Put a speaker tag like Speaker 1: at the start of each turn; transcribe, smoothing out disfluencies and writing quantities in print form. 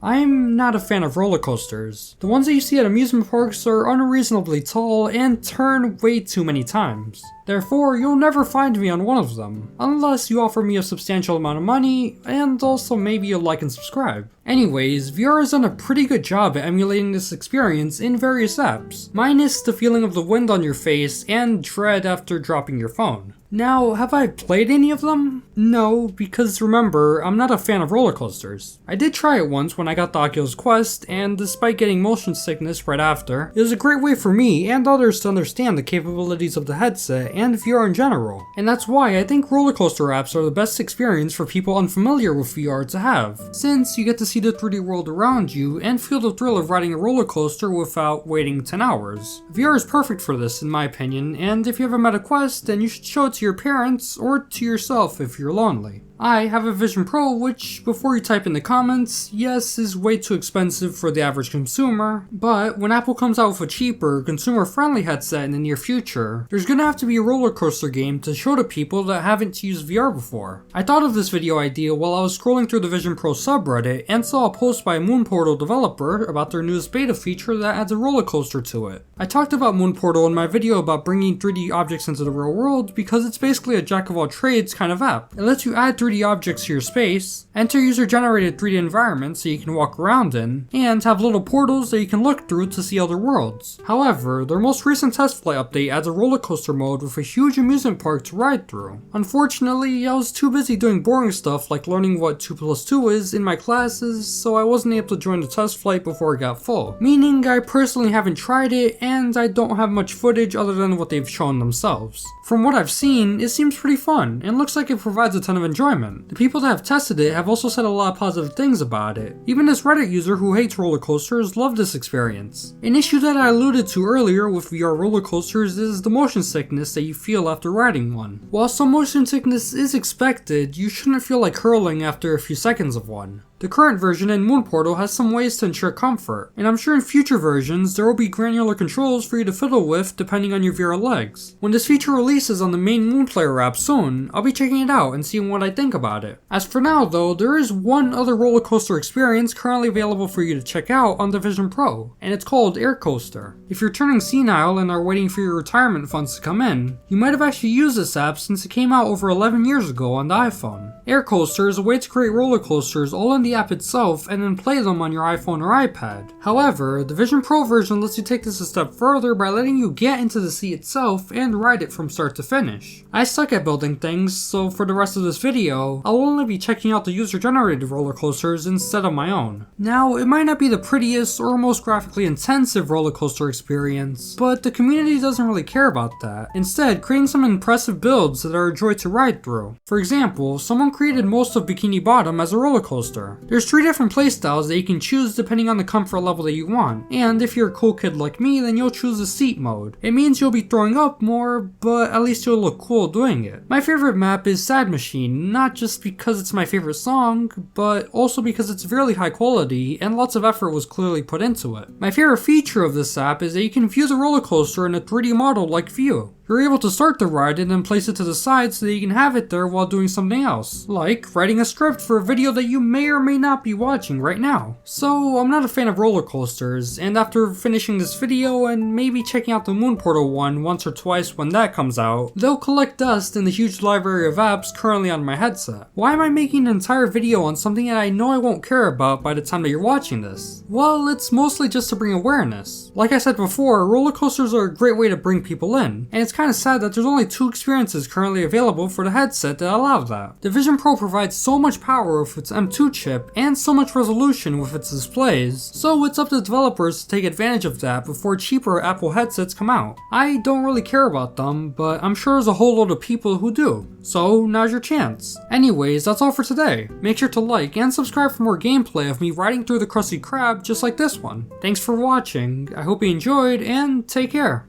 Speaker 1: I'm not a fan of roller coasters. The ones that you see at amusement parks are unreasonably tall and turn way too many times. Therefore, you'll never find me on one of them, unless you offer me a substantial amount of money, and also maybe you'll like and subscribe. Anyways, VR has done a pretty good job at emulating this experience in various apps, minus the feeling of the wind on your face and dread after dropping your phone. Now, have I played any of them? No, because remember, I'm not a fan of roller coasters. I did try it once when I got the Oculus Quest, and despite getting motion sickness right after, it was a great way for me and others to understand the capabilities of the headset and VR in general. And that's why I think roller coaster apps are the best experience for people unfamiliar with VR to have, since you get to see the 3D world around you and feel the thrill of riding a roller coaster without waiting 10 hours. VR is perfect for this in my opinion, and if you have a Meta Quest, then you should show it to your parents or to yourself if you're lonely. I have a Vision Pro, which, before you type in the comments, yes, is way too expensive for the average consumer, but when Apple comes out with a cheaper, consumer-friendly headset in the near future, there's gonna have to be a roller coaster game to show to people that haven't used VR before. I thought of this video idea while I was scrolling through the Vision Pro subreddit and saw a post by a Moon Portal developer about their newest beta feature that adds a roller coaster to it. I talked about Moon Portal in my video about bringing 3D objects into the real world because it's basically a jack-of-all-trades kind of app. It lets you add 3D objects to your space, enter user-generated 3D environments that you can walk around in, and have little portals that you can look through to see other worlds. However, their most recent test flight update adds a roller coaster mode with a huge amusement park to ride through. Unfortunately, I was too busy doing boring stuff like learning what 2 + 2 is in my classes, so I wasn't able to join the test flight before it got full. Meaning I personally haven't tried it, and I don't have much footage other than what they've shown themselves. From what I've seen, it seems pretty fun, and looks like it provides a ton of enjoyment. The people that have tested it have also said a lot of positive things about it. Even this Reddit user who hates roller coasters loved this experience. An issue that I alluded to earlier with VR roller coasters is the motion sickness that you feel after riding one. While some motion sickness is expected, you shouldn't feel like hurling after a few seconds of one. The current version in Moon Portal has some ways to ensure comfort, and I'm sure in future versions there will be granular controls for you to fiddle with depending on your VR legs. When this feature releases on the main Moon Player app soon, I'll be checking it out and seeing what I think about it. As for now though, there is one other roller coaster experience currently available for you to check out on the Vision Pro, and it's called Air Coaster. If you're turning senile and are waiting for your retirement funds to come in, you might have actually used this app since it came out over 11 years ago on the iPhone. Air Coaster is a way to create roller coasters all in the app itself and then play them on your iPhone or iPad. However, the Vision Pro version lets you take this a step further by letting you get into the seat itself and ride it from start to finish. I suck at building things, so for the rest of this video, I'll only be checking out the user-generated roller coasters instead of my own. Now, it might not be the prettiest or most graphically intensive roller coaster experience, but the community doesn't really care about that. Instead, creating some impressive builds that are a joy to ride through. For example, someone created most of Bikini Bottom as a roller coaster. There's 3 different playstyles that you can choose depending on the comfort level that you want, and if you're a cool kid like me, then you'll choose the seat mode. It means you'll be throwing up more, but at least you'll look cool doing it. My favorite map is Sad Machine, not just because it's my favorite song, but also because it's really high quality and lots of effort was clearly put into it. My favorite feature of this app is that you can view the roller coaster in a 3D model-like view. You're able to start the ride and then place it to the side so that you can have it there while doing something else, like writing a script for a video that you may or may not be watching right now. So I'm not a fan of roller coasters, and after finishing this video and maybe checking out the Moon Portal one once or twice when that comes out, they'll collect dust in the huge library of apps currently on my headset. Why am I making an entire video on something that I know I won't care about by the time that you're watching this? Well, it's mostly just to bring awareness. Like I said before, roller coasters are a great way to bring people in, and it's kind of sad that there's only 2 experiences currently available for the headset that allow that. The Vision Pro provides so much power with its M2 chip and so much resolution with its displays, so it's up to developers to take advantage of that before cheaper Apple headsets come out. I don't really care about them, but I'm sure there's a whole load of people who do. So now's your chance. Anyways, that's all for today. Make sure to like and subscribe for more gameplay of me riding through the Krusty Krab just like this one. Thanks for watching, I hope you enjoyed, and take care.